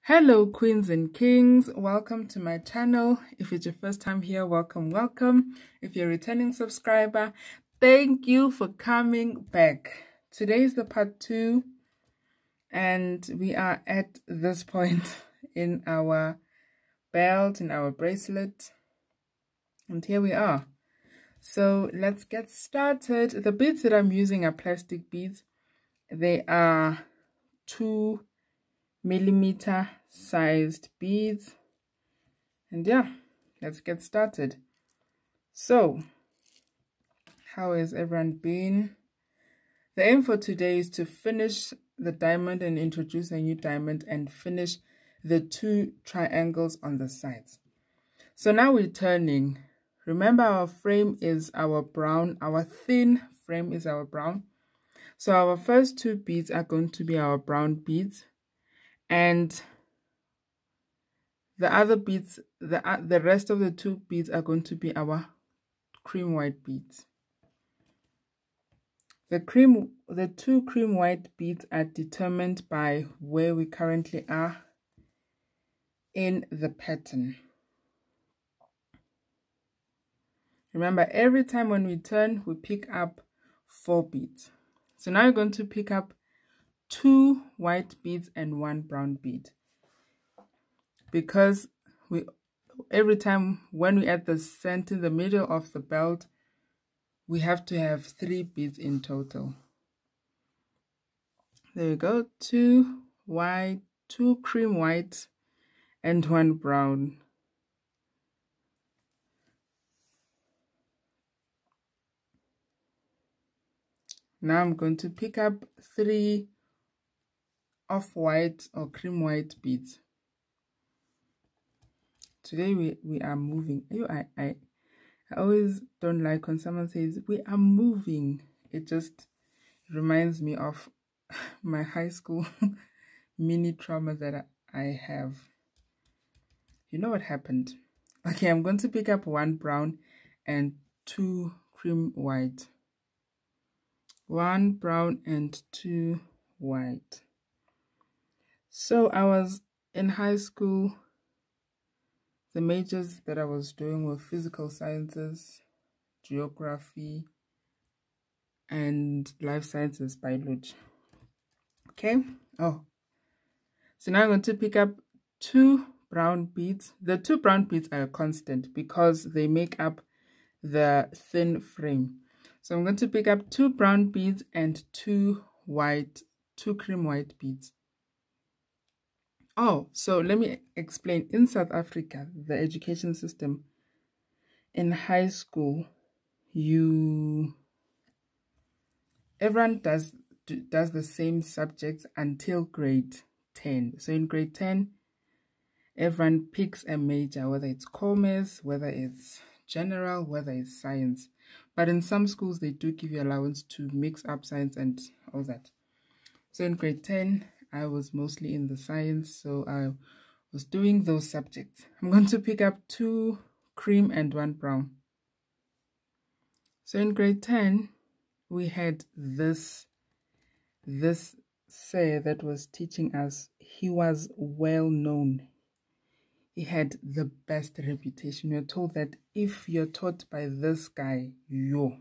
Hello queens and kings, welcome to my channel. If it's your first time here, welcome. If you're a returning subscriber, thank you for coming back. Today is the part 2 and we are at this point in our belt, in our bracelet, and here we are. So let's get started. The beads that I'm using are plastic beads. They are 2mm sized beads, and yeah, let's get started. So how has everyone been? The aim for today is to finish the diamond and introduce a new diamond and finish the 2 triangles on the sides. So now we're turning. Remember, our frame is our brown, our thin frame is our brown. So our first 2 beads are going to be our brown beads, and the other beads, the rest of the 2 beads are going to be our cream white beads. The 2 cream white beads are determined by where we currently are in the pattern. Remember, every time when we turn, we pick up 4 beads. So now you're going to pick up 2 white beads and 1 brown bead, because every time when we add the center, the middle of the belt, we have to have 3 beads in total. There you go, 2 white, 2 cream white, and 1 brown. Now I'm going to pick up 3 off-white or cream white beads. Today we are moving. I always don't like when someone says we are moving. It just reminds me of my high school mini trauma that I have. You know what happened? Okay, I'm going to pick up 1 brown and 2 cream white. 1 brown and 2 white. So I was in high school. The majors that I was doing were physical sciences, geography, and life sciences, biology. Okay. Oh, so now I'm going to pick up 2 brown beads. The 2 brown beads are constant because they make up the thin frame. So I'm going to pick up 2 brown beads and 2 cream white beads. Oh, so let me explain. In South Africa, the education system, in high school, everyone does the same subjects until grade 10. So in grade 10, everyone picks a major, whether it's commerce, whether it's general, whether it's science. But in some schools, they do give you allowance to mix up science and all that. So in grade 10, I was mostly in the science, so I was doing those subjects. I'm going to pick up 2 cream and 1 brown. So in grade 10, we had this sir that was teaching us. He was well known. He had the best reputation. You're told that if you're taught by this guy, you're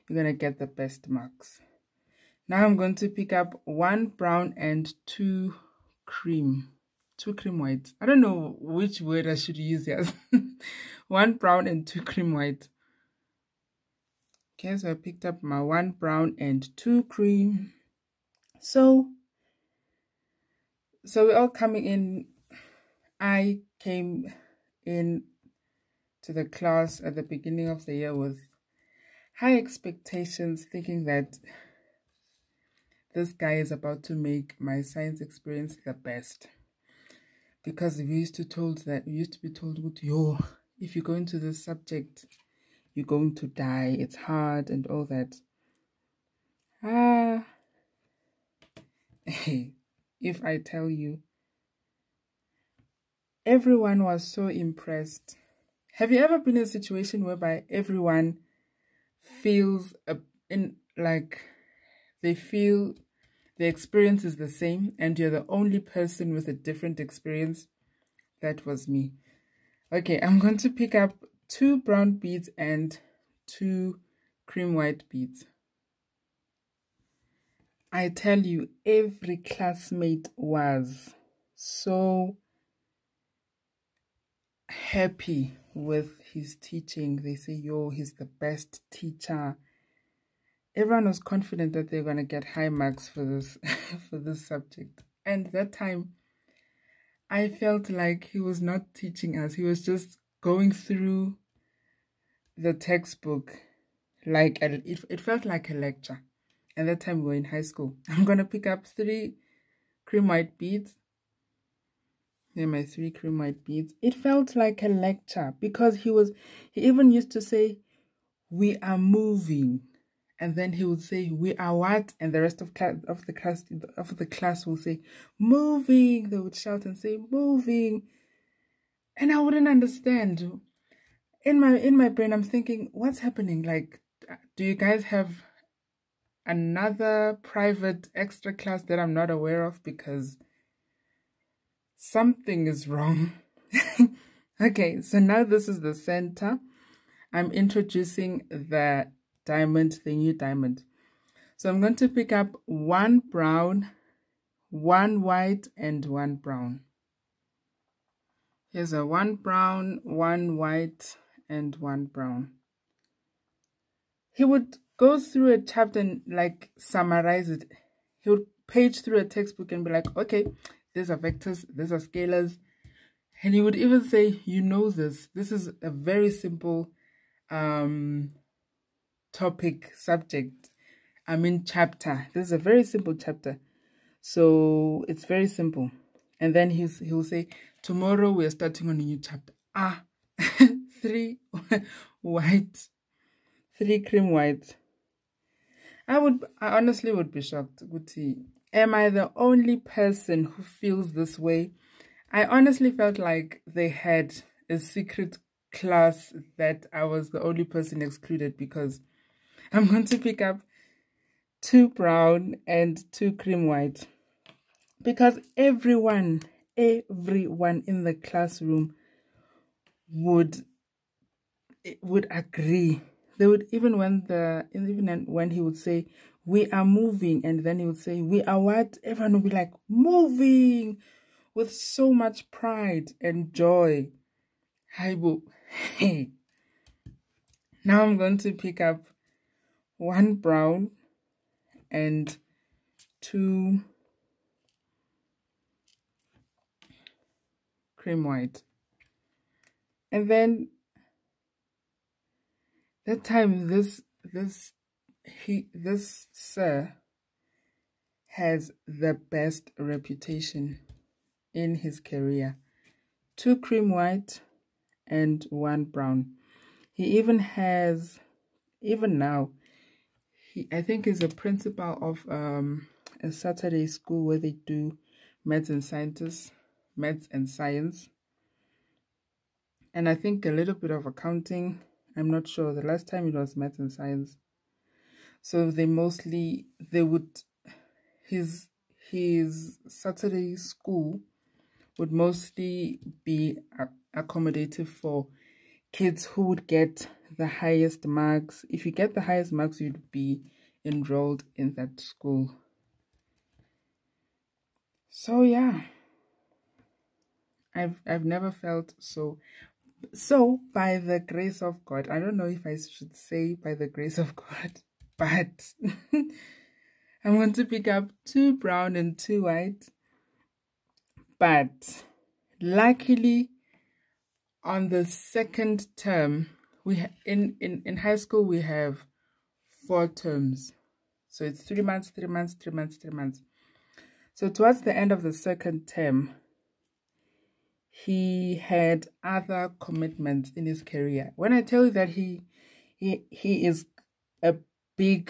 gonna get the best marks. Now I'm going to pick up 1 brown and 2 cream white. I don't know which word I should use here. 1 brown and 2 cream white. Okay, so I picked up my 1 brown and 2 cream. So we're all coming in. I came in to the class at the beginning of the year with high expectations, thinking that this guy is about to make my science experience the best. Because we used to be told, yo, if you go into this subject, you're going to die. It's hard and all that. If I tell you, everyone was so impressed. Have you ever been in a situation whereby everyone feels they feel the experience is the same and you're the only person with a different experience. That was me. Okay, I'm going to pick up 2 brown beads and 2 cream white beads. I tell you, every classmate was so happy with his teaching. They say, yo, he's the best teacher. Everyone was confident that they're going to get high marks for this for this subject. And that time, I felt like he was not teaching us. He was just going through the textbook. Like it felt like a lecture. And that time we were in high school. I'm going to pick up 3 cream white beads. They're my 3 cream white beads. It felt like a lecture because he even used to say, we are moving. And then he would say, we are what? And the rest of the class will say, moving. They would shout and say, moving. And I wouldn't understand. In my brain, I'm thinking, what's happening? Like, do you guys have another private extra class that I'm not aware of? Because something is wrong. Okay, so now this is the center. I'm introducing the new diamond. So I'm going to pick up 1 brown, 1 white, and 1 brown. Here's a 1 brown, 1 white, and 1 brown. He would go through a chapter and like summarize it. He would page through a textbook and be like, okay, these are vectors, these are scalars. And he would even say, you know this. This is a very simple subject. Chapter. This is a very simple chapter. So it's very simple. And then he'll say, tomorrow we are starting on a new chapter. 3 white, 3 cream white. I honestly would be shocked. Am I the only person who feels this way? I honestly felt like they had a secret class that I was the only person excluded, because I'm going to pick up 2 brown and 2 cream white. Because everyone in the classroom would agree. They would, even when he would say, we are moving, and then he would say, we are what? Everyone would be like, moving, with so much pride and joy. Hey. Now I'm going to pick up 1 brown and 2 cream white. And then that time, this sir has the best reputation in his career. 2 cream white and 1 brown. He even has, even now, I think he's a principal of a Saturday school where they do maths and science. And I think a little bit of accounting. I'm not sure. The last time it was maths and science. So his Saturday school would mostly be accommodative for kids who would get the highest marks. If you get the highest marks, you'd be enrolled in that school. So yeah, I've never felt so by the grace of God. I don't know if I should say by the grace of God, but I'm going to pick up 2 brown and 2 white. But luckily, on the second term, in high school we have 4 terms. So it's 3 months, 3 months, 3 months, 3 months. So towards the end of the second term, he had other commitments in his career. When I tell you that he is he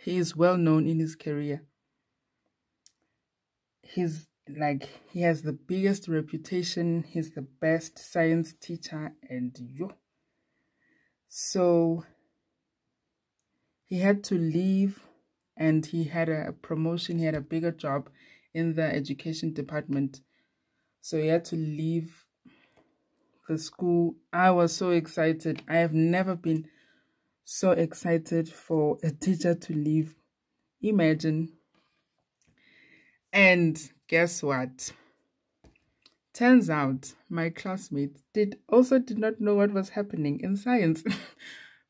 is well known in his career. He has the biggest reputation. He's the best science teacher, and so he had to leave and he had a promotion. He had a bigger job in the education department. So he had to leave the school. I was so excited. I have never been so excited for a teacher to leave. Imagine. And guess what? Turns out my classmates did not know what was happening in science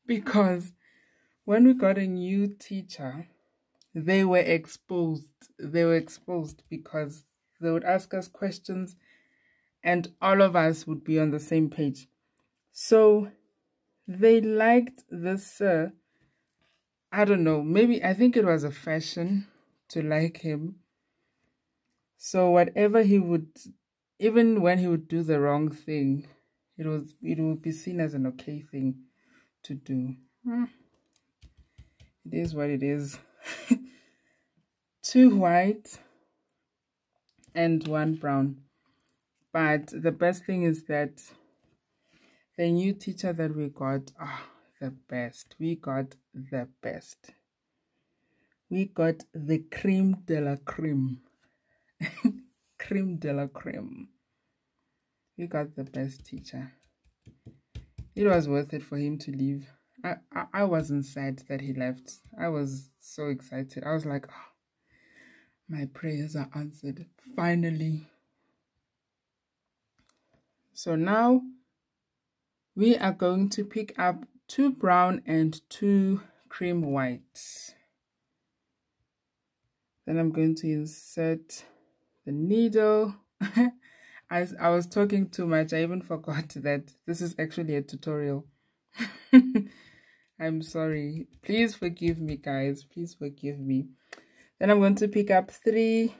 because when we got a new teacher, they were exposed. They were exposed because they would ask us questions and all of us would be on the same page. So they liked this sir. I don't know, maybe I think it was a fashion to like him. So whatever he would, even when he would do the wrong thing, it would be seen as an okay thing to do. It is what it is. 2 white and 1 brown. But the best thing is that the new teacher that we got, the best. We got the best. We got the creme de la creme. Creme de la creme. We got the best teacher. It was worth it for him to leave. I wasn't sad that he left. I was so excited. I was like, oh, my prayers are answered. Finally. So now we are going to pick up 2 brown and 2 cream white. Then I'm going to insert the needle. As I was talking too much, I even forgot that this is actually a tutorial. I'm sorry. Please forgive me, guys. Please forgive me. Then I'm going to pick up 3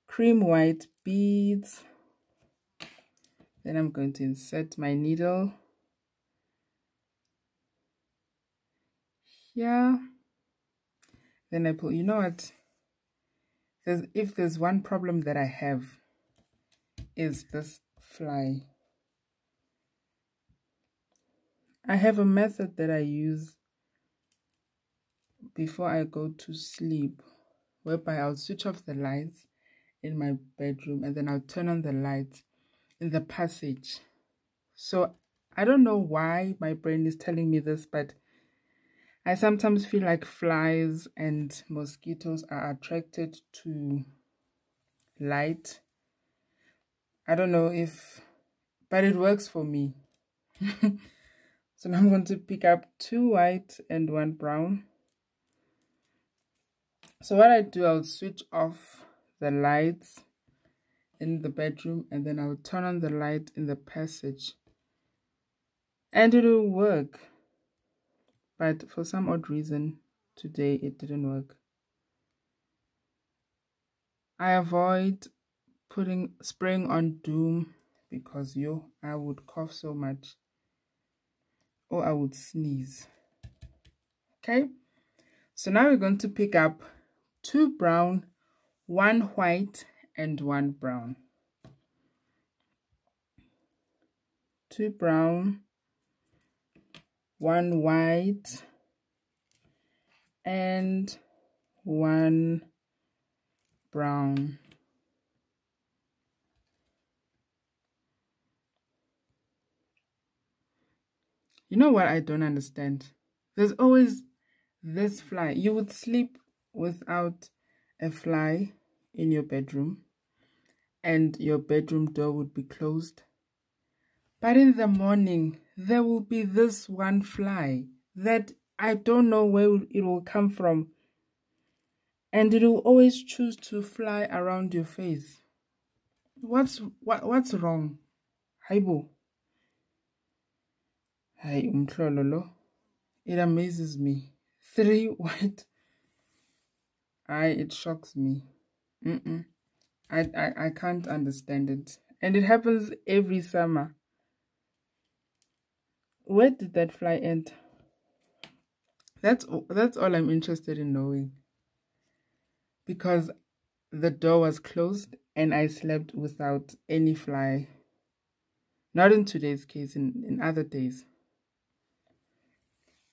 cream white beads. Then I'm going to insert my needle here. Then I pull. You know what? If there's one problem that I have, is this fly. I have a method that I use before I go to sleep, whereby I'll switch off the lights in my bedroom and then I'll turn on the lights in the passage. So I don't know why my brain is telling me this, but I sometimes feel like flies and mosquitoes are attracted to light. I don't know but it works for me. So now I'm going to pick up 2 white and 1 brown. So what I do, I'll switch off the lights in the bedroom and then I'll turn on the light in the passage. And it will work. But for some odd reason, today it didn't work. I avoid spraying on doom because I would cough so much or I would sneeze. Okay, so now we're going to pick up 2 brown, 1 white and 1 brown. 2 brown, 1 white and 1 brown. You know what I don't understand? There's always this fly. You would sleep without a fly in your bedroom and your bedroom door would be closed. But in the morning, there will be this one fly that I don't know where it will come from. And it will always choose to fly around your face. What's wrong? Haibo. Hi, umhlololo. It amazes me. 3 white. It shocks me. I can't understand it. And it happens every summer. Where did that fly end? That's all I'm interested in knowing. Because the door was closed and I slept without any fly. Not in today's case, in other days.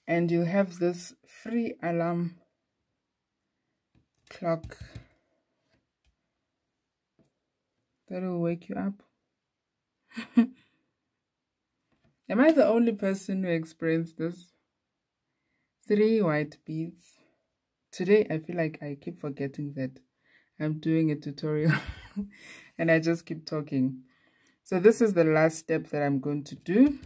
And you have this free alarm clock. That will wake you up. Am I the only person who experienced this? 3 white beads. Today, I feel like I keep forgetting that I'm doing a tutorial and I just keep talking. So this is the last step that I'm going to do.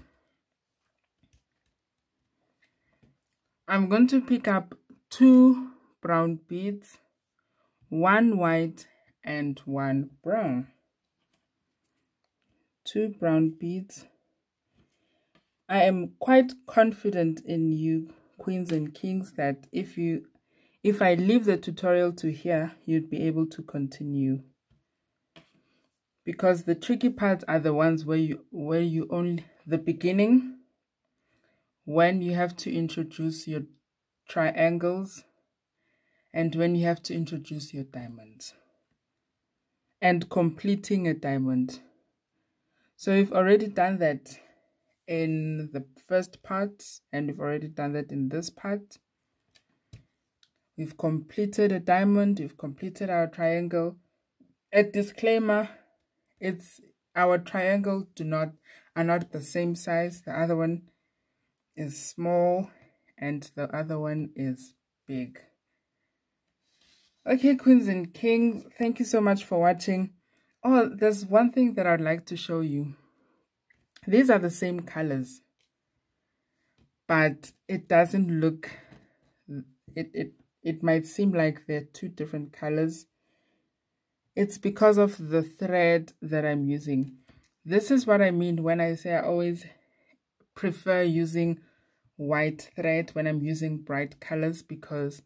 I'm going to pick up 2 brown beads, 1 white and 1 brown. 2 brown beads. I am quite confident in you, queens and kings, that if I leave the tutorial to here, you'd be able to continue. Because the tricky parts are the ones where you only the beginning, when you have to introduce your triangles, and when you have to introduce your diamonds, and completing a diamond. So we've already done that in the first part, and we've already done that in this part. We've completed a diamond, we've completed our triangle. A disclaimer, it's our triangle are not the same size. The other one is small and the other one is big. Okay, queens and kings, thank you so much for watching. Oh, there's one thing that I'd like to show you. These are the same colors, but it doesn't look, it might seem like they're 2 different colors. It's because of the thread that I'm using. This is what I mean when I say I always prefer using white thread when I'm using bright colors, because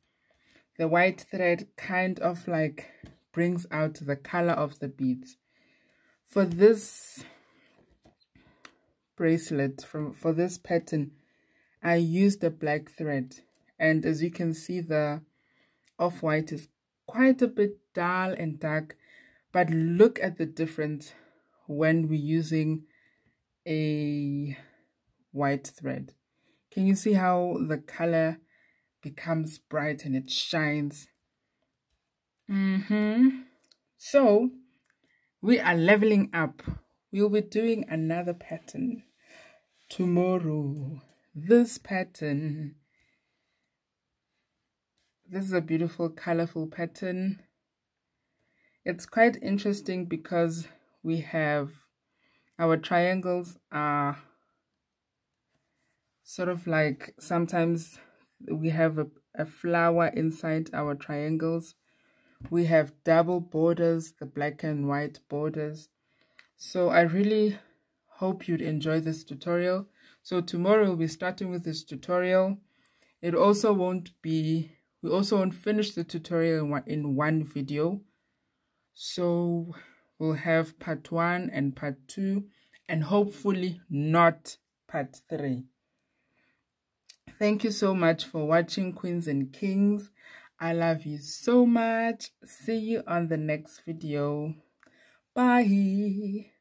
the white thread kind of like brings out the color of the beads. For this bracelet, for this pattern, I used a black thread, and as you can see, the off-white is quite a bit dull and dark, but look at the difference when we're using a white thread. Can you see how the color becomes bright and it shines? So we are leveling up. We'll be doing another pattern tomorrow. This pattern, this is a beautiful colorful pattern. It's quite interesting because we have our triangles are sort of like, sometimes we have a flower inside our triangles. We have double borders, the black and white borders. So I really hope you'd enjoy this tutorial. So tomorrow we'll be starting with this tutorial. It also won't be, we also won't finish the tutorial in one video. So we'll have part 1 and part 2, and hopefully not part 3. Thank you so much for watching, queens and kings. I love you so much. See you on the next video. Bye.